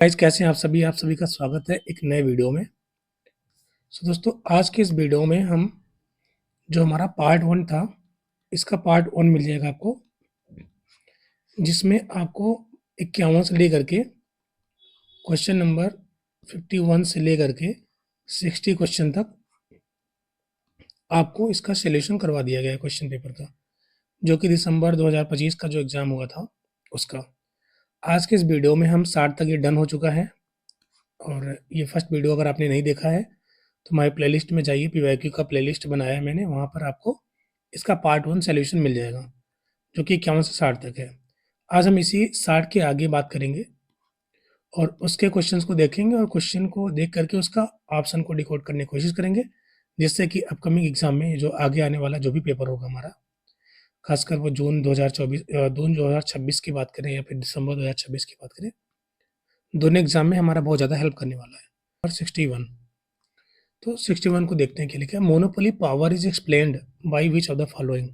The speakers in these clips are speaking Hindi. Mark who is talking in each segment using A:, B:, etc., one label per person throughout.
A: गाइस कैसे हैं आप सभी का स्वागत है एक नए वीडियो में। दोस्तों आज के इस वीडियो में हम जो हमारा पार्ट 1 था, इसका पार्ट 1 मिल जाएगा आपको, जिसमें आपको 51 से लेकर के क्वेश्चन नंबर 51 से लेकर के 60 क्वेश्चन तक आपको इसका सॉल्यूशन करवा दिया गया है क्वेश्चन पेपर का, जो कि दिसंबर 2025 का जो एग्ज़ाम हुआ था उसका। आज के इस वीडियो में हम 60 तक ये डन हो चुका है और ये फर्स्ट वीडियो अगर आपने नहीं देखा है तो हमारे प्लेलिस्ट में जाइए, पीवाईक्यू का प्लेलिस्ट बनाया है मैंने, वहाँ पर आपको इसका पार्ट 1 सॉल्यूशन मिल जाएगा, जो कि 51 से 60 तक है। आज हम इसी 60 के आगे बात करेंगे और उसके क्वेश्चन्स को देखेंगे और क्वेश्चन को देख करके उसका ऑप्शन को डिकोड करने की कोशिश करेंगे, जिससे कि अपकमिंग एग्ज़ाम में जो आगे आने वाला जो भी पेपर होगा हमारा, खासकर वो जून 2026 की बात करें या फिर दिसंबर 2026 की बात करें, दोनों एग्ज़ाम में हमारा बहुत ज़्यादा हेल्प करने वाला है। और 61 तो 61 को देखते हैं क्या लिखा है। Monopoly power is explained by which of the following.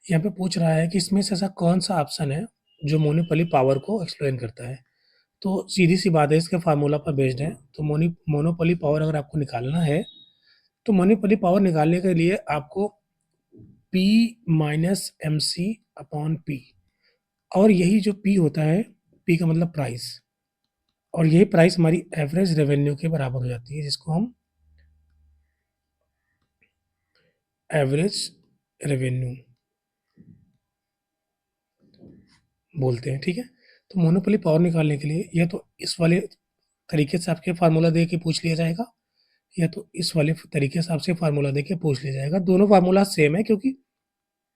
A: यहाँ पे पूछ रहा है कि इसमें से ऐसा कौन सा ऑप्शन है जो मोनोपोली पावर को एक्सप्लेन करता है। तो सीधी सी बात है, इसके फार्मूला पर बेस्ड है। तो मोनोपोली पावर अगर आपको निकालना है तो मोनोपोली पावर निकालने के लिए आपको P minus M C upon P, और यही जो P होता है, P का मतलब प्राइस, और यही प्राइस हमारी एवरेज रेवेन्यू के बराबर हो जाती है, जिसको हम एवरेज रेवेन्यू बोलते हैं। ठीक है, तो मोनोपोली पावर निकालने के लिए या तो इस वाले तरीके से आपके फार्मूला दे के पूछ लिया जाएगा, या तो इस वाले तरीके से आपसे फार्मूला दे के पूछ लिया जाएगा। दोनों फार्मूला सेम है, क्योंकि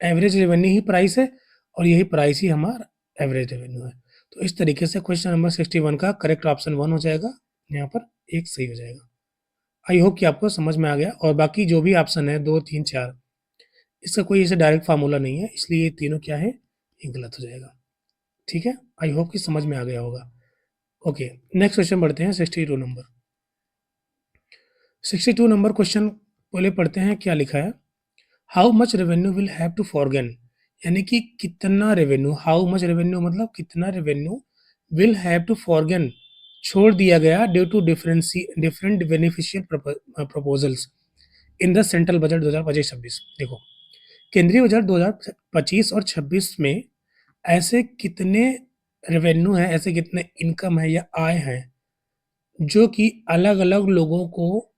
A: एवरेज रेवेन्यू ही प्राइस है और यही प्राइस ही हमारा एवरेज रेवेन्यू है। तो इस तरीके से क्वेश्चन नंबर 61 का करेक्ट ऑप्शन 1 हो जाएगा, यहाँ पर एक सही हो जाएगा। आई होप कि आपको समझ में आ गया। और बाकी जो भी ऑप्शन है 2, 3, 4, इसका कोई ऐसे डायरेक्ट फार्मूला नहीं है, इसलिए ये तीनों क्या है, ये गलत हो जाएगा। ठीक है, आई होप कि समझ में आ गया होगा। ओके, नेक्स्ट क्वेश्चन बढ़ते हैं 62 नंबर। 62 नंबर क्वेश्चन पहले पढ़ते हैं, क्या लिखा है। How much revenue will have to forgone, यानी कि कितना रेवेन्यू, हाउ मच रेवेन्यू मतलब कितना revenue, will have to forgone छोड़ दिया गया due to different beneficial proposals in the central budget 2025-26। देखो, केंद्रीय बजट 2025 और 26 में ऐसे कितने रेवेन्यू हैं, ऐसे कितने इनकम है या आय है जो कि अलग-अलग लोगों को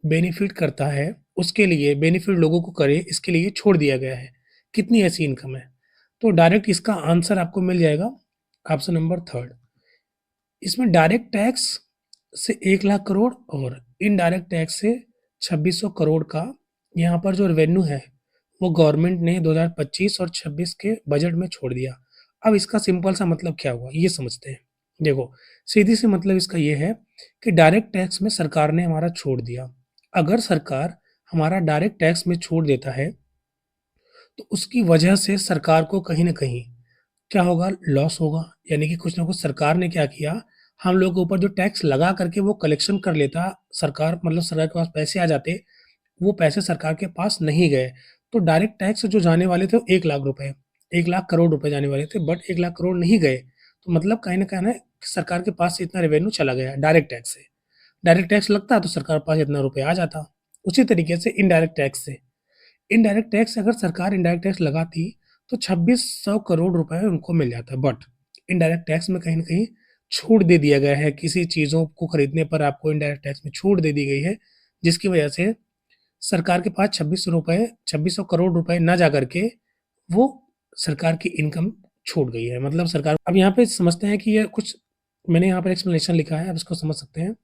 A: बेनिफिट करता है, उसके लिए बेनिफिट लोगों को करे, इसके लिए छोड़ दिया गया है। कितनी ऐसी इनकम है? तो डायरेक्ट इसका आंसर आपको मिल जाएगा ऑप्शन नंबर 3। इसमें डायरेक्ट टैक्स से 1 लाख करोड़ और इनडायरेक्ट टैक्स से 2600 करोड़ का यहाँ पर जो रेवेन्यू है, वो गवर्नमेंट ने 2025 और 26 के बजट में छोड़ दिया। अब इसका सिंपल सा मतलब क्या हुआ, ये समझते हैं। देखो, सीधी सी मतलब इसका ये है कि डायरेक्ट टैक्स में सरकार ने हमारा छोड़ दिया। अगर सरकार हमारा डायरेक्ट टैक्स में छोड़ देता है, तो उसकी वजह से सरकार को कहीं न कहीं क्या होगा, लॉस होगा। यानी कि कुछ ना कुछ सरकार ने क्या किया, हम लोगों के ऊपर जो टैक्स लगा करके वो कलेक्शन कर लेता सरकार, मतलब सरकार के पास पैसे आ जाते, वो पैसे सरकार के पास नहीं गए। तो डायरेक्ट टैक्स जो जाने वाले थे वो 1 लाख रुपए, 1 लाख करोड़ रुपए जाने वाले थे, बट 1 लाख करोड़ नहीं गए। तो मतलब कहीं न कहीं ना सरकार के पास से इतना रेवेन्यू चला गया डायरेक्ट टैक्स से। डायरेक्ट टैक्स लगता तो सरकार के पास इतना रुपए आ जाता। उसी तरीके से इनडायरेक्ट टैक्स से, इनडायरेक्ट टैक्स अगर सरकार इनडायरेक्ट टैक्स लगाती तो 2600 करोड़ रुपए उनको मिल जाता, बट इनडायरेक्ट टैक्स में कहीं न कहीं छूट दे दिया गया है। किसी चीज़ों को खरीदने पर आपको इनडायरेक्ट टैक्स में छूट दे दी गई है, जिसकी वजह से सरकार के पास 2600 करोड़ रुपए ना जा करके वो सरकार की इनकम छूट गई है। मतलब सरकार, अब यहाँ पे समझते हैं कि ये कुछ मैंने यहाँ पर एक्सप्लेनेशन लिखा है, आप इसको समझ सकते हैं।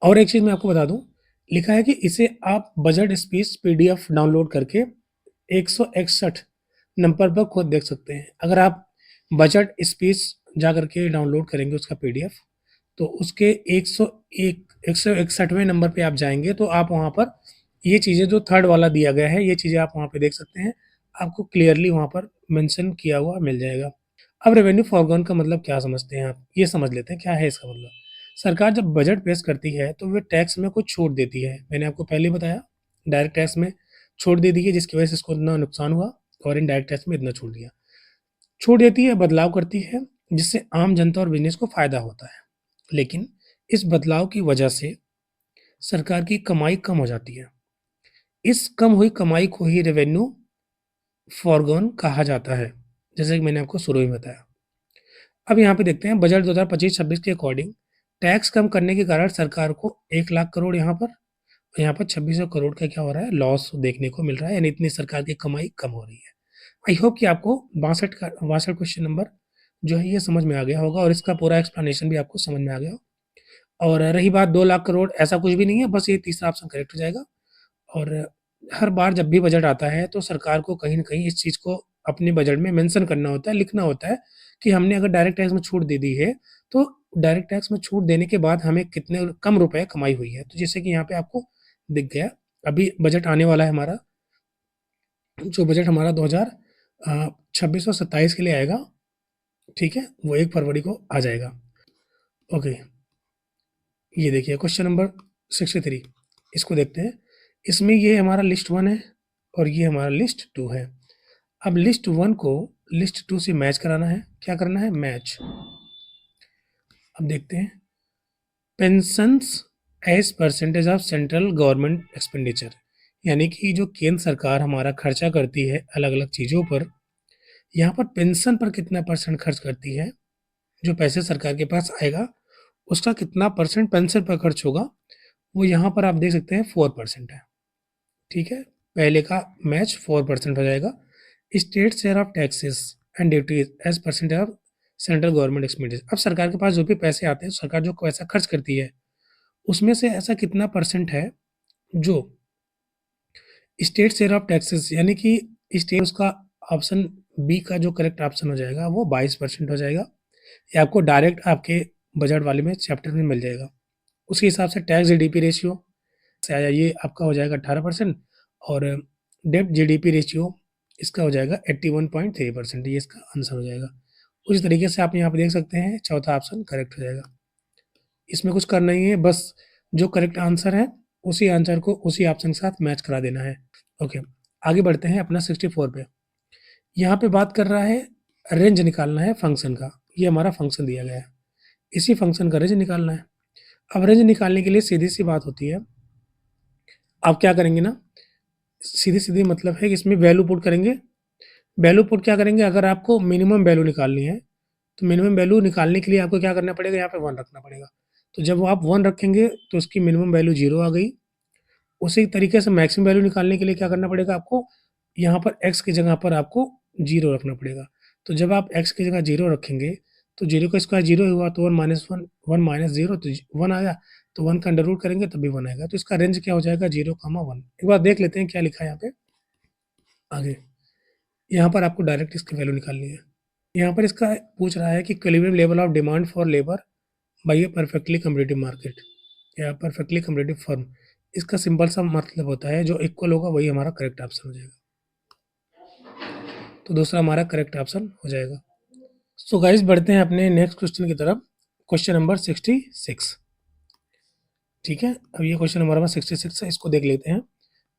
A: और एक चीज़ मैं आपको बता दूँ, लिखा है कि इसे आप बजट स्पीच पीडीएफ डाउनलोड करके 161 नंबर पर खुद देख सकते हैं। अगर आप बजट स्पीच जा करके डाउनलोड करेंगे उसका पीडीएफ, तो उसके 161वें नंबर पे आप जाएँगे तो आप वहाँ पर ये चीज़ें जो थर्ड वाला दिया गया है, ये चीज़ें आप वहाँ पे देख सकते हैं। आपको क्लियरली वहाँ पर मेंशन किया हुआ मिल जाएगा। अब रेवेन्यू फॉरगॉन का मतलब क्या समझते हैं आप? ये समझ लेते हैं क्या है इसका मतलब। सरकार जब बजट पेश करती है तो वो टैक्स में कुछ छूट देती है। मैंने आपको पहले ही बताया, डायरेक्ट टैक्स में छूट दे दी है, जिसकी वजह से इसको इतना नुकसान हुआ, और इनडायरेक्ट टैक्स में इतना छूट दिया। छूट देती है, बदलाव करती है, जिससे आम जनता और बिज़नेस को फ़ायदा होता है। लेकिन इस बदलाव की वजह से सरकार की कमाई कम हो जाती है। इस कम हुई कमाई को ही रेवेन्यू फ़ॉरगॉन कहा जाता है, जैसे कि मैंने आपको शुरू में बताया। अब यहाँ पे देखते हैं बजट 2025-26 के अकॉर्डिंग टैक्स कम करने के कारण सरकार को 1 लाख करोड़ यहाँ पर 2600 करोड़ का क्या हो रहा है, लॉस देखने को मिल रहा है, यानी इतनी सरकार की कमाई कम हो रही है। आई होप कि आपको 62 क्वेश्चन नंबर जो है ये समझ में आ गया होगा और इसका पूरा एक्सप्लेनेशन भी आपको समझ में आ गया हो। और रही बात 2 लाख करोड़, ऐसा कुछ भी नहीं है, बस ये तीसरा ऑप्शन करेक्ट हो जाएगा। और हर बार जब भी बजट आता है तो सरकार को कहीं न कहीं इस चीज़ को अपने बजट में मेंशन करना होता है, लिखना होता है कि हमने अगर डायरेक्ट टैक्स में छूट दे दी है, तो डायरेक्ट टैक्स में छूट देने के बाद हमें कितने कम रुपए कमाई हुई है। तो जैसे कि यहाँ पे आपको दिख गया, अभी बजट आने वाला है हमारा, जो बजट हमारा 26 और 27 के लिए आएगा, ठीक है? वो 1 फरवरी को आ जाएगा। ओके, ये देखिए क्वेश्चन नंबर 63, इसको देखते हैं। इसमें ये हमारा लिस्ट 1 है और ये हमारा लिस्ट 2 है। अब लिस्ट 1 को लिस्ट 2 से मैच कराना है। क्या करना है? मैच। अब देखते हैं, pensions as percentage of central government expenditure, यानी कि जो केंद्र सरकार हमारा खर्चा करती है अलग अलग चीज़ों पर, यहाँ पर पेंशन पर कितना परसेंट खर्च करती है, जो पैसे सरकार के पास आएगा उसका कितना परसेंट पेंशन पर खर्च होगा, वो यहाँ पर आप देख सकते हैं 4% है। ठीक है, पहले का मैच 4% हो जाएगा। State share of taxes and duties as percentage of central government expenditure. अब सरकार के पास जो भी पैसे आते हैं, सरकार जो पैसा खर्च करती है, उसमें से ऐसा कितना परसेंट है जो स्टेट शेयर ऑफ टैक्सेस, यानी कि स्टेट, उसका ऑप्शन बी का जो करेक्ट ऑप्शन हो जाएगा वो 22% हो जाएगा। ये आपको डायरेक्ट आपके बजट वाले में चैप्टर में मिल जाएगा। उसी हिसाब से टैक्स जीडीपी रेशियो से आया, ये आपका हो जाएगा 18% और डेब्ट जीडीपी रेशियो इसका हो जाएगा 81.3%, ये इसका आंसर हो जाएगा। उसी तरीके से आप यहाँ पे देख सकते हैं चौथा ऑप्शन करेक्ट हो जाएगा। इसमें कुछ करना ही है, बस जो करेक्ट आंसर है उसी आंसर को उसी ऑप्शन के साथ मैच करा देना है। ओके, आगे बढ़ते हैं अपना 64 पे। यहाँ पे बात कर रहा है रेंज निकालना है फंक्शन का। ये हमारा फंक्शन दिया गया है, इसी फंक्शन का रेंज निकालना है। अब रेंज निकालने के लिए सीधी सी बात होती है, आप क्या करेंगे ना, सीधी-सीधी मतलब है कि इसमें वैल्यू पुट करेंगे। वैल्यू पुट क्या करेंगे, अगर आपको मिनिमम वैल्यू निकालनी है, तो मिनिमम वैल्यू निकालने के लिए आपको क्या करना पड़ेगा, यहाँ पे 1 रखना पड़ेगा। तो जब वो आप 1 रखेंगे तो उसकी मिनिमम वैल्यू 0 आ गई। उसी तरीके से मैक्सिमम वैल्यू निकालने के लिए क्या करना पड़ेगा आपको, यहाँ पर x की जगह पर आपको 0 रखना पड़ेगा। तो जब आप x की जगह 0 रखेंगे, तो 0 का स्क्वायर 0 ही हुआ, तो 1 माइनस 1, 1 माइनस 0 तो 1 आया, तो 1 का अंडर रूट करेंगे तभी 1 आएगा। तो इसका रेंज क्या हो जाएगा, 0, 1। एक बार देख लेते हैं क्या लिखा है यहाँ पे आगे। यहाँ पर आपको डायरेक्ट इसकी वैल्यू निकालनी है। यहाँ पर इसका पूछ रहा है कि equilibrium level of demand for labour by A perfectly competitive market या परफेक्टली कम्पिटिटिव फर्म। इसका सिंपल सा मतलब होता है जो इक्वल होगा वही हमारा करेक्ट ऑप्शन हो जाएगा। तो दूसरा हमारा करेक्ट ऑप्शन हो जाएगा। सो गाइस, बढ़ते हैं अपने नेक्स्ट क्वेश्चन की तरफ। क्वेश्चन नंबर 66, ठीक है। अब ये क्वेश्चन हमारे पास 66 है, इसको देख लेते हैं।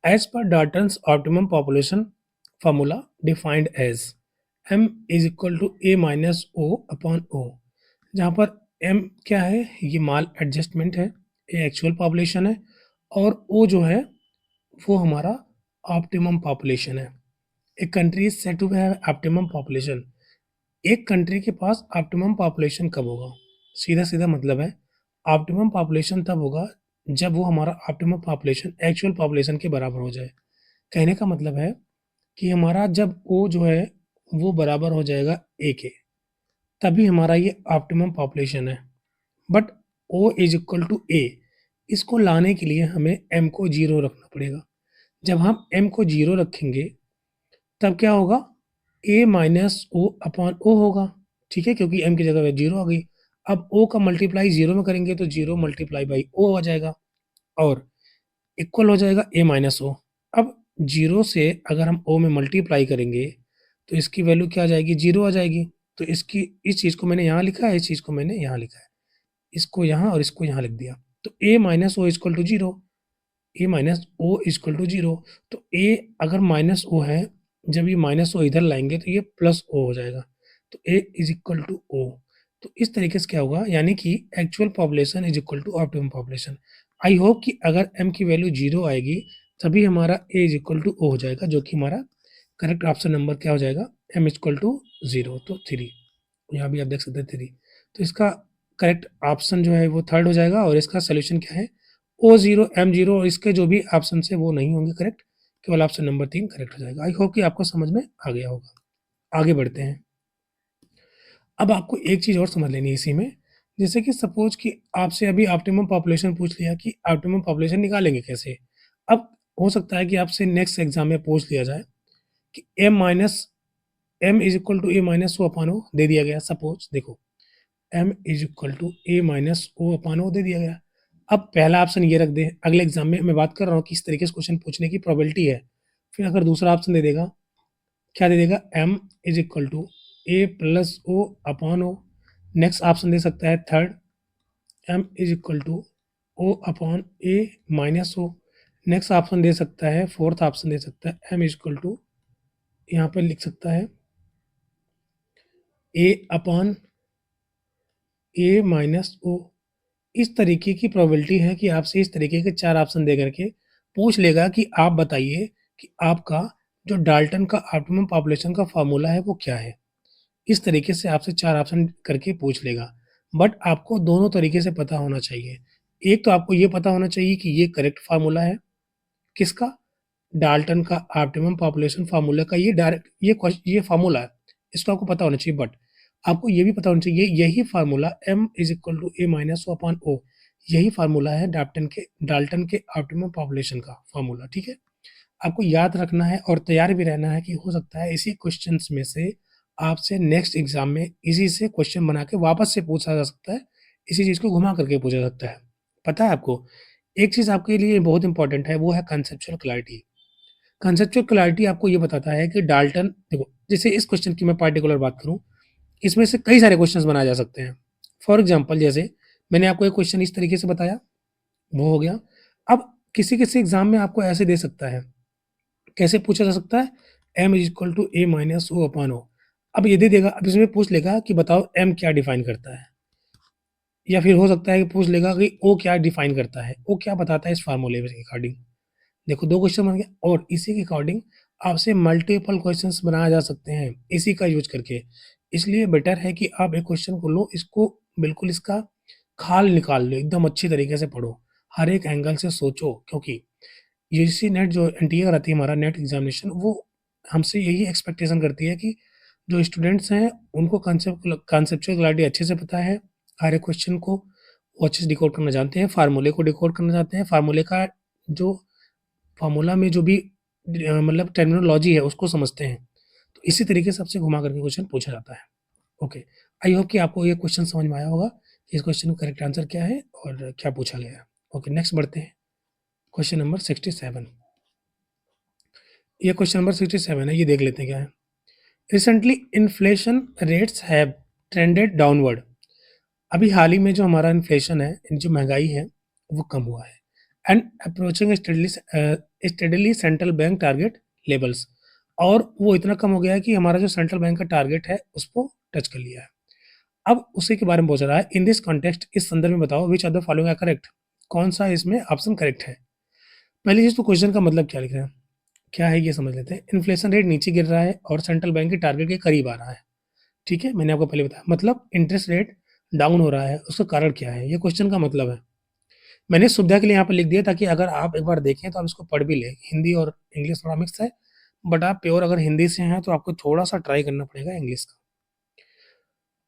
A: As per Dalton's optimum population formula defined as m is equal to a minus O upon O, जहाँ पर m क्या है, ये माल एडजस्टमेंट है, ये एक्चुअल पॉपुलेशन है, और o जो है वो हमारा ऑप्टिमम पॉपुलेशन है। एक country is said to have optimum population. एक कंट्री के पास ऑप्टिमम पॉपुलेशन कब होगा, सीधा सीधा मतलब है ऑप्टिमम पॉपुलेशन तब होगा जब वो हमारा ऑप्टिमम पॉपुलेशन एक्चुअल पॉपुलेशन के बराबर हो जाए। कहने का मतलब है कि हमारा जब ओ जो है वो बराबर हो जाएगा ए के, तभी हमारा ये ऑप्टिमम पॉपुलेशन है। But O is equal to A, इसको लाने के लिए हमें एम को 0 रखना पड़ेगा। जब हम एम को 0 रखेंगे तब क्या होगा, ए माइनस ओ अपॉन ओ होगा, ठीक है, क्योंकि एम की जगह पे 0 आ गई। अब ओ का मल्टीप्लाई 0 में करेंगे तो 0 मल्टीप्लाई बाई ओ आ जाएगा और इक्वल हो जाएगा ए माइनस ओ। अब 0 से अगर हम ओ में मल्टीप्लाई करेंगे तो इसकी वैल्यू क्या आ जाएगी, 0 आ जाएगी। तो इसकी इस चीज़ को मैंने यहाँ लिखा है, इस चीज़ को मैंने यहाँ लिखा है, इसको यहाँ और इसको यहाँ लिख दिया। तो A minus O equal to 0, A minus O equal to 0। तो ए अगर माइनस ओ है, जब ये माइनस ओ इधर लाएंगे तो ये प्लस ओ हो जाएगा। तो A is equal to O। तो इस तरीके से क्या होगा, यानी कि actual population is equal to optimum population. I hope कि अगर M की वैल्यू 0 आएगी तभी हमारा A is equal to O हो जाएगा, जो कि हमारा करेक्ट ऑप्शन नंबर क्या हो जाएगा, M इज़ इक्वल टू 0, तो 3। यहाँ भी आप देख सकते हैं 3। तो इसका करेक्ट ऑप्शन जो है वो थर्ड हो जाएगा, और इसका सॉल्यूशन क्या है, O0 M0, और इसके जो भी ऑप्शन है वो नहीं होंगे करेक्ट, केवल ऑप्शन नंबर 3 करेक्ट हो जाएगा। आई होप कि आपको समझ में आ गया होगा। आगे बढ़ते हैं। अब आपको एक चीज़ और समझ लेनी है इसी में, जैसे कि सपोज़ कि आपसे अभी ऑप्टिमम पॉपुलेशन पूछ लिया कि ऑप्टिमम पॉपुलेशन निकालेंगे कैसे? अब हो सकता है कि आपसे नेक्स्ट एग्ज़ाम में पूछ लिया जाए कि M is equal to A minus O upon O दे दिया गया, सपोज़ देखो M is equal to A minus O upon O दे दिया गया। अब पहला ऑप्शन ये रख दें, अगले एग्ज़ाम में मैं बात कर रहा हूँ कि इस तरीके से क्वेश्चन पूछने की प्रोबेबिलिटी है। फिर अगर दूसरा ऑप्शन दे देगा, क्या दे देगा, M is equal to A plus O upon O। Next option दे सकता है third, M is equal to O upon A minus O। Next option दे सकता है, फोर्थ ऑप्शन दे सकता है M इज़ इक्वल टू, यहाँ पर लिख सकता है A upon A minus O। इस तरीके की प्रोबेबिलिटी है कि आपसे इस तरीके के 4 ऑप्शन दे करके पूछ लेगा कि आप बताइए कि आपका जो डाल्टन का ऑप्टिमम पॉपुलेशन का फ़ॉर्मूला है वो क्या है? इस तरीके से आपसे 4 ऑप्शन करके पूछ लेगा। बट आपको दोनों तरीके से पता होना चाहिए। एक तो आपको ये पता होना चाहिए कि ये करेक्ट फ़ॉर्मूला है, किसका? डाल्टन का ऑप्टिमम पॉपुलेशन फ़ॉर्मूला का, ये फ़ॉर्मूला है, इसको आपको पता होना चाहिए। बट आपको ये भी पता होना चाहिए यही formula M is equal to A minus O upon O, यही फ़ॉर्मूला है डाल्टन के ऑप्टिमम पॉपुलेशन का फ़ॉर्मूला, ठीक है? आपको याद रखना है और तैयार भी रहना है कि हो सकता है इसी क्वेश्चंस में से आपसे नेक्स्ट एग्ज़ाम में इसी से क्वेश्चन बना के वापस से पूछा जा सकता है, इसी चीज़ को घुमा करके पूछा जा सकता है। पता है आपको? एक चीज़ आपके लिए बहुत इम्पोर्टेंट है, वो है कांसेप्चुअल क्लैरिटी। कांसेप्चुअल क्लैरिटी आपको ये बताता है कि डाल्टन, देखो जैसे इस क्वेश्चन की मैं पार्टिकुलर बात करूँ, इसमें से कई सारे क्वेश्चंस बनाए जा सकते हैं। फॉर एग्ज़ाम्पल जैसे मैंने आपको एक क्वेश्चन इस तरीके से बताया, वो हो गया। अब किसी-किसी एग्ज़ाम में आपको ऐसे दे सकता है, कैसे पूछा जा सकता है? M is equal to A minus O upon O। अब ये दे देगा, अब इसमें पूछ लेगा कि बताओ M क्या डिफाइन करता है? या फिर हो सकता है कि पूछ लेगा कि O क्या डिफाइन करता है? O क्या बताता है इस फ़ॉर्मूले के अकॉर्डिंग? देखो 2 क्वेश्चन बन गए, और इसी के अकॉर्डिंग आपसे मल्टीपल क्वेश्चंस बनाए जा सकते हैं, इसी का यूज़ करके। इसलिए बेटर है कि आप एक क्वेश्चन को लो, इसको बिल्कुल इसका खाल निकाल लो, एकदम अच्छी तरीके से पढ़ो, हर एक एंगल से सोचो, क्योंकि यूजीसी नेट जो एनटीए कराती है हमारा नेट एग्ज़ामिनेशन, वो हमसे यही एक्सपेक्टेशन करती है कि जो स्टूडेंट्स हैं उनको कॉन्सेप्चुअल क्लैरिटी अच्छे से पता है, हर एक क्वेश्चन को वो अच्छे से डिकोड करना जानते हैं, फार्मूले को डिकोड करना जानते हैं, फार्मूले का जो फार्मूला में जो भी मतलब टर्मिनोलॉजी है उसको समझते हैं। तो इसी तरीके से आपसे घुमा करके क्वेश्चन पूछा जाता है। ओके, आई होप कि आपको ये क्वेश्चन समझ में आया होगा कि इस क्वेश्चन का करेक्ट आंसर क्या है और क्या पूछा गया है। ओके, नेक्स्ट बढ़ते हैं। Question number 67। ये क्वेश्चन नंबर 67 है, ये देख लेते हैं क्या है। Recently inflation rates have trended downward. अभी हाल ही में जो हमारा इन्फ्लेशन है, जो महँगाई है, वो कम हुआ है। And approaching steadily central bank target levels, और वो इतना कम हो गया है कि हमारा जो सेंट्रल बैंक का टारगेट है, उसको टच कर लिया है। अब उसी के बारे में पूछ रहा है, इन दिस कॉन्टेक्स्ट, इस संदर्भ में बताओ which of the following are correct, कौन-सा इसमें ऑप्शन करेक्ट है? पहली चीज़ तो क्वेश्चन का मतलब क्या लिख रहे हैं? क्या है ये समझ लेते हैं। इन्फ्लेशन रेट नीचे गिर रहा है और सेंट्रल बैंक के टारगेट के करीब आ रहा है। ठीक है? मैंने आपको पहले बताया, मतलब इंटरेस्ट रेट डाउन हो रहा है, उसका कारण क्या है? ये क्वेश्चन का मतलब है। मैंने सुविधा के लिए यहाँ पे लिख दिया ताकि अगर आप एक बार देखें तो आप इसको पढ़ भी लें। हिंदी और इंग्लिश थोड़ा मिक्स है, बट आप प्योर अगर हिंदी से हैं तो आपको थोड़ा-सा ट्राई करना पड़ेगा इंग्लिश का।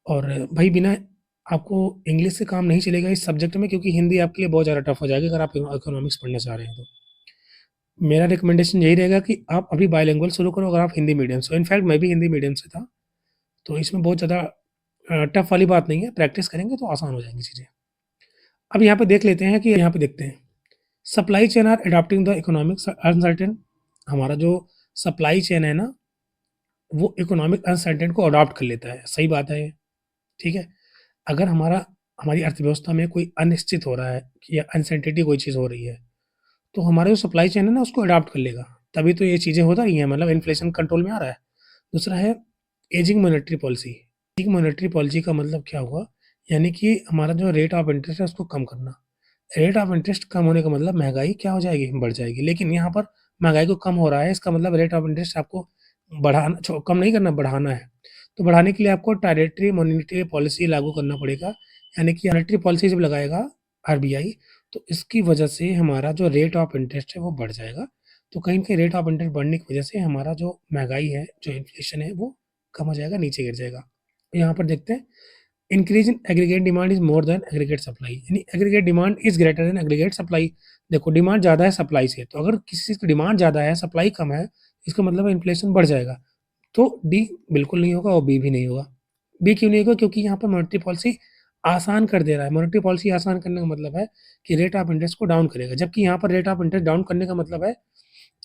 A: और भाई बिना आपको इंग्लिश से काम नहीं चलेगा इस सब्जेक्ट में, क्योंकि हिंदी आपके लिए बहुत ज़्यादा टफ हो जाएगी अगर आप इकोनॉमिक्स पढ़ना चाह रहे हैं तो। मेरा रिकमेंडेशन यही रहेगा कि आप अभी बाइलिंगुअल शुरू करो अगर आप हिंदी मीडियम से हो। इनफैक्ट मैं भी हिंदी मीडियम से था, तो इसमें बहुत ज़्यादा टफ वाली बात नहीं है, प्रैक्टिस करेंगे तो आसान हो जाएँगी चीज़ें। अब यहाँ पे देख लेते हैं कि यहाँ पे देखते हैं, supply chain are adopting the economics uncertain. हमारा जो सप्लाई चेन है ना, वो इकोनॉमिक अनसर्टेन को अडॉप्ट कर लेता है। सही बात है ये, ठीक है? अगर हमारी अर्थव्यवस्था में कोई अनिश्चित हो रहा है कि या अनसर्टेनिटी कोई चीज़ हो रही है, तो हमारा जो सप्लाई चेन है ना उसको अडॉप्ट कर लेगा। तभी तो ये चीज़ें हो रही हैं, मतलब इन्फ्लेशन कंट्रोल में आ रहा है। दूसरा है एजिंग मॉनेटरी पॉलिसी। ठीक, मॉनेटरी पॉलिसी का मतलब क्या हुआ? यानी कि हमारा जो रेट ऑफ इंटरेस्ट है उसको कम करना। रेट ऑफ इंटरेस्ट कम होने का मतलब महँगाई क्या हो जाएगी? बढ़ जाएगी। लेकिन यहाँ पर महँगाई को कम हो रहा है, इसका मतलब रेट ऑफ इंटरेस्ट आपको बढ़ाना कम नहीं करना, बढ़ाना है। तो बढ़ाने के लिए आपको डायरेक्टरी मॉनेटरी पॉलिसी लागू करना पड़ेगा। यानी कि मॉनेटरी पॉलिसी जब लगाएगा आरबीआई, तो इसकी वजह से हमारा जो रेट ऑफ इंटरेस्ट है वो बढ़ जाएगा। तो कहीं न कहीं रेट ऑफ इंटरेस्ट बढ़ने की वजह से हमारा जो महँगाई है, जो इन्फ्लेशन है वो कम हो जाएगा, नीचे गिर जाएगा। यहाँ पर देखते हैं, increase in aggregate demand is more than aggregate supply, यानी aggregate demand is greater than aggregate supply. देखो, डिमांड ज़्यादा है सप्लाई से, तो अगर किसी चीज़ की डिमांड ज़्यादा है, सप्लाई कम है, इसका मतलब है इन्फ्लेशन बढ़ जाएगा। तो डी बिल्कुल नहीं होगा और बी भी नहीं होगा। बी क्यों नहीं होगा? क्योंकि यहाँ पर मॉनेटरी पॉलिसी आसान कर दे रहा है। मॉनेटरी पॉलिसी आसान करने का मतलब है कि रेट ऑफ इंटरेस्ट को डाउन करेगा, जबकि यहाँ पर रेट ऑफ इंटरेस्ट डाउन करने का मतलब है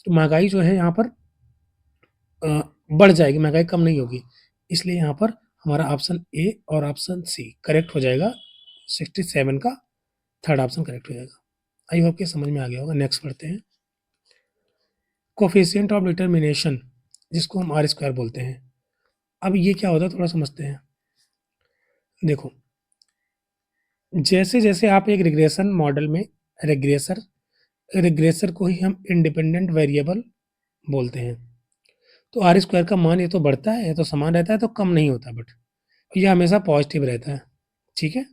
A: तो महँगाई जो है यहाँ पर अ, बढ़ जाएगी, महँगाई कम नहीं होगी। इसलिए यहाँ पर हमारा ऑप्शन ए और ऑप्शन सी करेक्ट हो जाएगा। 67 का थर्ड ऑप्शन करेक्ट हो जाएगा। आई होप कि समझ में आ गया होगा। नेक्स्ट पढ़ते हैं। कोएफ़िशिएंट ऑफ डिटरमिनेशन, जिसको हम आर स्क्वायर बोलते हैं। अब ये क्या होता है थोड़ा समझते हैं। देखो, जैसे-जैसे आप एक रिग्रेशन मॉडल में रिग्रेसर रिग्रेसर को ही हम इंडिपेंडेंट वेरिएबल बोलते हैं। तो आर स्क्वायर का मान या तो बढ़ता है या तो समान रहता है, तो कम नहीं होता, बट ये हमेशा पॉजिटिव रहता है। ठीक है?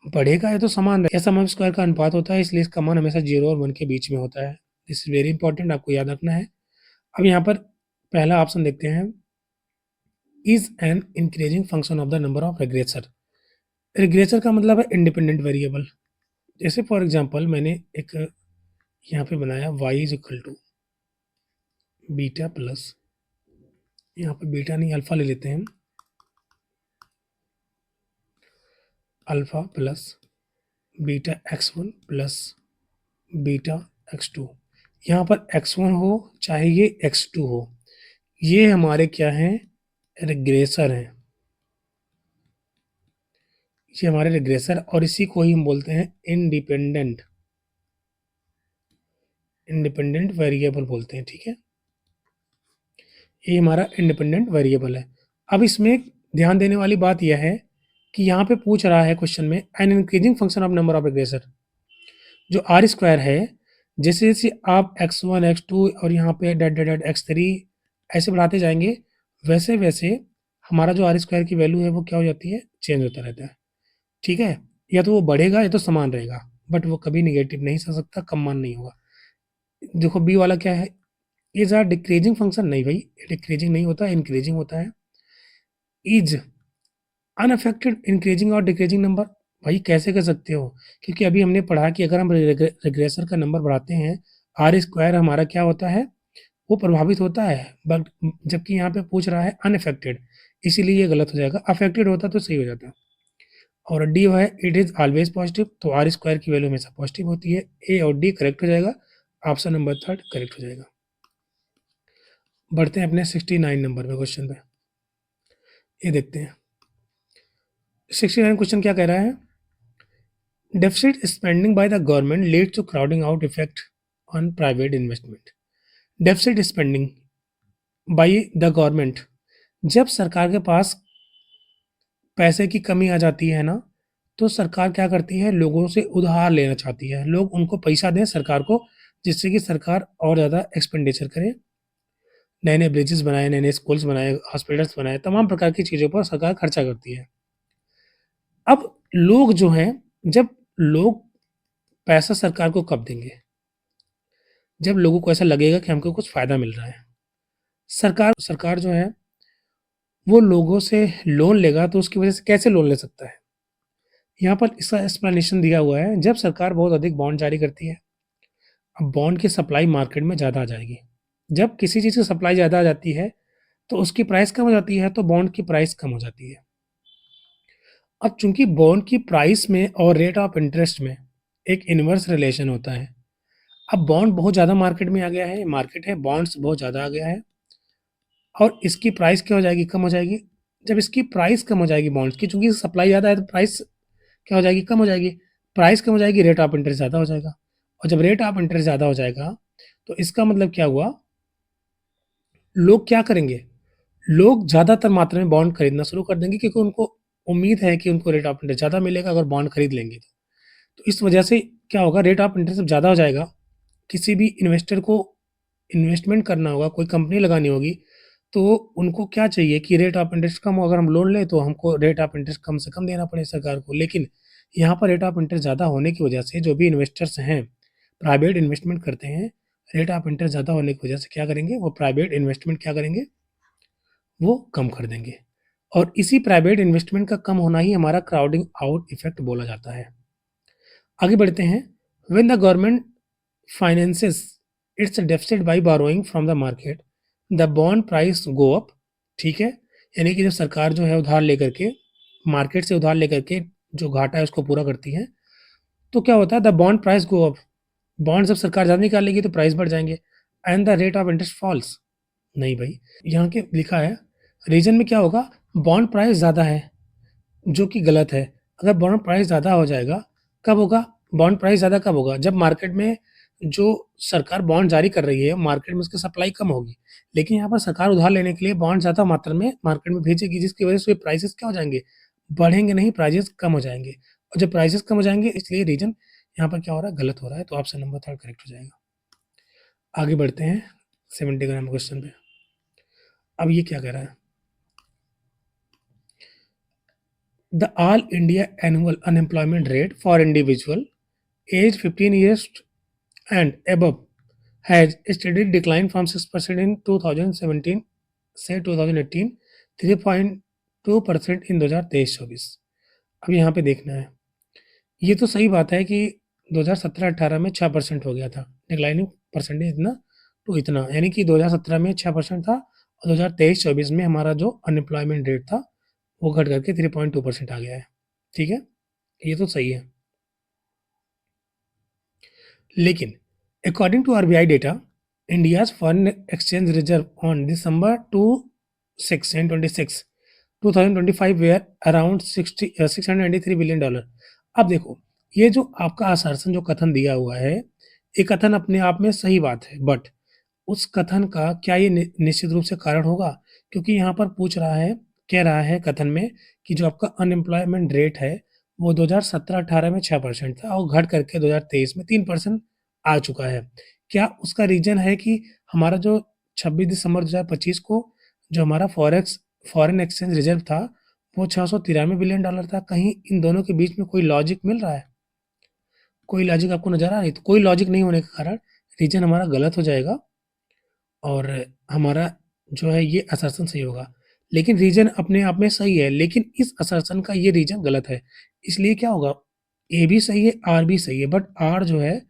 A: बढ़ेगा या तो समान रहे, सम ऑफ स्क्वायर का अनुपात होता है, इसलिए इसका मान हमेशा 0 और 1 के बीच में होता है। दिस इज़ वेरी इंपॉर्टेंट, आपको याद रखना है। अब यहाँ पर पहला ऑप्शन देखते हैं, is an increasing function of the number of regressor. Regressor का मतलब है इंडिपेंडेंट वेरिएबल। जैसे फॉर एग्जांपल मैंने एक यहाँ पे बनाया y is equal to beta plus, यहाँ पे बीटा नहीं अल्फा ले लेते हैं, alpha plus beta x1 plus beta x2। यहाँ पर x1 हो चाहे ये x2 हो, ये हमारे क्या हैं? रिग्रेसर हैं। ये हमारे रिग्रेसर, और इसी को ही हम बोलते हैं इंडिपेंडेंट इंडिपेंडेंट वेरिएबल बोलते हैं। ठीक है, ये हमारा इंडिपेंडेंट वेरिएबल है। अब इसमें ध्यान देने वाली बात यह है कि यहाँ पे पूछ रहा है क्वेश्चन में, N increasing function of number of regressor. जो आर स्क्वायर है, जैसे जैसे आप x1 x2 और यहाँ पे डैट डैट डैट x3 ऐसे बढ़ाते जाएंगे, वैसे वैसे हमारा जो आर स्क्वायर की वैल्यू है वो क्या हो जाती है? चेंज होता रहता है। ठीक है, या तो वो बढ़ेगा या तो समान रहेगा, बट वो कभी निगेटिव नहीं हो सकता, कम मान नहीं होगा। देखो बी वाला क्या है, इज आर डिक्रीजिंग फंक्शन। नहीं भाई, डिक्रीजिंग नहीं होता, इंक्रीजिंग होता है। इज अनअफेक्टेड इंक्रीजिंग और डिक्रीजिंग नंबर। भाई कैसे कर सकते हो? क्योंकि अभी हमने पढ़ा कि अगर हम रिग्रेसर का नंबर बढ़ाते हैं, आर स्क्वायर हमारा क्या होता है? वो प्रभावित होता है, बट जबकि यहाँ पे पूछ रहा है अनअफेक्टेड, इसीलिए ये गलत हो जाएगा। अफेक्टेड होता तो सही हो जाता। और डी है, इट इज़ ऑलवेज पॉजिटिव, तो आर स्क्वायर की वैल्यू हमेशा पॉजिटिव होती है। ए और डी करेक्ट हो जाएगा। ऑप्शन नंबर थर्ड करेक्ट हो जाएगा। बढ़ते हैं अपने 69 नंबर पे क्वेश्चन पे। ये देखते हैं 69 क्वेश्चन क्या कह रहा है। Deficit spending by the government lead to crowding out effect on private investment. Deficit spending by the government, जब सरकार के पास पैसे की कमी आ जाती है ना, तो सरकार क्या करती है? लोगों से उधार लेना चाहती है। लोग उनको पैसा दें सरकार को, जिससे कि सरकार और ज़्यादा एक्सपेंडिचर करे। नए-नए ब्रिजेस बनाए, नए-नए स्कूल्स बनाए, हॉस्पिटल्स बनाए, तमाम प्रकार की चीज़ों पर सरकार खर्चा करती है। अब लोग जो हैं, जब लोग पैसा सरकार को कब देंगे? जब लोगों को ऐसा लगेगा कि हमको कुछ फ़ायदा मिल रहा है। सरकार जो है, वो लोगों से लोन लेगा, तो उसकी वजह से कैसे लोन ले सकता है? यहाँ पर इसका एक्सप्लेनेशन दिया हुआ है, जब सरकार बहुत अधिक बॉन्ड जारी करती है, अब बॉन्ड की सप्लाई मार्केट में ज़्यादा आ जाएगी। जब किसी चीज़ की सप्लाई ज़्यादा आ जाती है, तो उसकी प्राइस कम हो जाती है, तो बॉन्ड की प्राइस कम हो जाती है। अब चूँकि बॉन्ड की प्राइस में और रेट ऑफ इंटरेस्ट में एक इनवर्स रिलेशन होता है। अब बॉन्ड बहुत ज़्यादा मार्केट में आ गया है, मार्केट है, बॉन्ड्स बहुत ज़्यादा आ गया है, और इसकी प्राइस क्या हो जाएगी? कम हो जाएगी। जब इसकी प्राइस कम हो जाएगी बॉन्ड्स की, चूँकि सप्लाई ज़्यादा है, तो प्राइस क्या हो जाएगी? कम हो जाएगी। प्राइस कम हो जाएगी, रेट ऑफ इंटरेस्ट ज़्यादा हो जाएगा, और जब रेट ऑफ इंटरेस्ट ज़्यादा हो जाएगा, तो इसका मतलब क्या हुआ? लोग क्या करेंगे? लोग ज़्यादातर मात्रा में बॉन्ड खरीदना शुरू कर देंगे क्योंकि उनको उम्मीद है कि उनको रेट ऑफ इंटरेस्ट ज़्यादा मिलेगा अगर बॉन्ड खरीद लेंगे तो। तो इस वजह से क्या होगा, रेट ऑफ इंटरेस्ट जब ज़्यादा हो जाएगा, किसी भी इन्वेस्टर को इन्वेस्टमेंट करना होगा, कोई कंपनी लगानी होगी, तो उनको क्या चाहिए कि रेट ऑफ इंटरेस्ट कम हो। अगर हम लोन लें तो हमको रेट ऑफ इंटरेस्ट कम से कम देना पड़े सरकार को। लेकिन यहाँ पर रेट ऑफ इंटरेस्ट ज़्यादा होने की वजह से जो भी इन्वेस्टर्स हैं, प्राइवेट इन्वेस्टमेंट करते हैं, रेट ऑफ इंटरेस्ट ज़्यादा होने की वजह से क्या करेंगे, वो प्राइवेट इन्वेस्टमेंट क्या करेंगे, वो कम कर देंगे। और इसी प्राइवेट इन्वेस्टमेंट का कम होना ही हमारा क्राउडिंग आउट इफेक्ट बोला जाता है। आगे बढ़ते हैं। When the government finances its deficit by borrowing from the market, the bond price go up. ठीक है, यानी कि जब सरकार जो है उधार लेकर के, मार्केट से उधार लेकर के जो घाटा है उसको पूरा करती है, तो क्या होता है, the bond price go up. Bond जब सरकार ज़्यादा निकालेगी तो प्राइस बढ़ जाएंगे। And the rate of interest falls. नहीं भाई, यहाँ के लिखा है रीजन में क्या होगा, बॉन्ड प्राइस ज़्यादा है, जो कि गलत है। अगर बॉन्ड प्राइस ज़्यादा हो जाएगा, कब होगा? बॉन्ड प्राइस ज़्यादा कब होगा? जब मार्केट में जो सरकार बॉन्ड जारी कर रही है, मार्केट में उसकी सप्लाई कम होगी। लेकिन यहाँ पर सरकार उधार लेने के लिए बॉन्ड ज़्यादा मात्रा में मार्केट में भेजेगी, जिसकी वजह से प्राइसेस क्या हो जाएँगे? बढ़ेंगे नहीं, प्राइसेस कम हो जाएँगे। और जब प्राइसेस कम हो जाएँगे, इसलिए रीज़न यहाँ पर क्या हो रहा है? गलत हो रहा है। तो ऑप्शन नंबर 3 करेक्ट हो जाएगा। आगे बढ़ते हैं 70 का नंबर क्वेश्चन पे। अब ये क्या कह रहा है? The All India Annual Unemployment Rate for individual aged 15 years and above has steadily declined from 6% in 2017 से 2018, 3.2% इन 2023-24। अब यहाँ पे देखना है, ये तो सही बात है कि 2017-18 में 6% हो गया था, डिक्लाइनिंग परसेंटेज इतना तो इतना, यानी कि 2017 में 6% था और 2023-24 में हमारा जो अनएम्प्लॉयमेंट रेट था वो घट करके 3.2% आ गया है। ठीक है, ये तो सही है। लेकिन according to RBI data, India's foreign exchange reserve on December 26 2025 were around 693 billion dollar. अब देखो, ये जो आपका आश्वासन जो कथन दिया हुआ है, ये कथन अपने आप में सही बात है, बट उस कथन का क्या ये निश्चित रूप से कारण होगा? क्योंकि यहाँ पर पूछ रहा है, कह रहा है कथन में कि जो आपका अनएम्प्लॉयमेंट रेट है वो 2017-18 में 6% था और घट करके 2023 में 3% आ चुका है। क्या उसका रीज़न है कि हमारा जो 26 दिसंबर 2025 को जो हमारा फॉरेन एक्सचेंज रिज़र्व था वो 693 बिलियन डॉलर था? कहीं इन दोनों के बीच में कोई लॉजिक मिल रहा है? कोई लॉजिक आपको नज़र आ रही है? तो कोई लॉजिक नहीं होने के कारण रीज़न हमारा गलत हो जाएगा और हमारा जो है ये असर्शन सही होगा। लेकिन रीज़न अपने आप में सही है, लेकिन इस असर्शन का ये रीज़न गलत है। इसलिए क्या होगा, ए भी सही है, आर भी सही है, बट आर जो है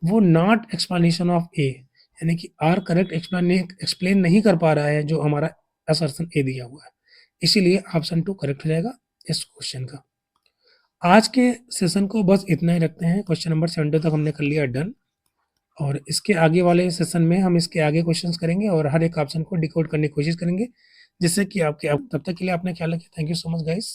A: वो नॉट एक्सप्लेनेशन ऑफ ए, यानी कि आर करेक्ट एक्सप्लेन नहीं कर पा रहा है जो हमारा असर्शन ए दिया हुआ है। इसीलिए ऑप्शन 2 करेक्ट हो जाएगा इस क्वेश्चन का। आज के सेशन को बस इतना ही रखते हैं। क्वेश्चन नंबर 70 तक हमने कर लिया डन। और इसके आगे वाले सेशन में हम इसके आगे क्वेश्चंस करेंगे और हर एक ऑप्शन को डिकोड करने की कोशिश करेंगे, जिससे कि आपके, अब तब तक के लिए अपना ख्याल रखिए। Thank you so much guys.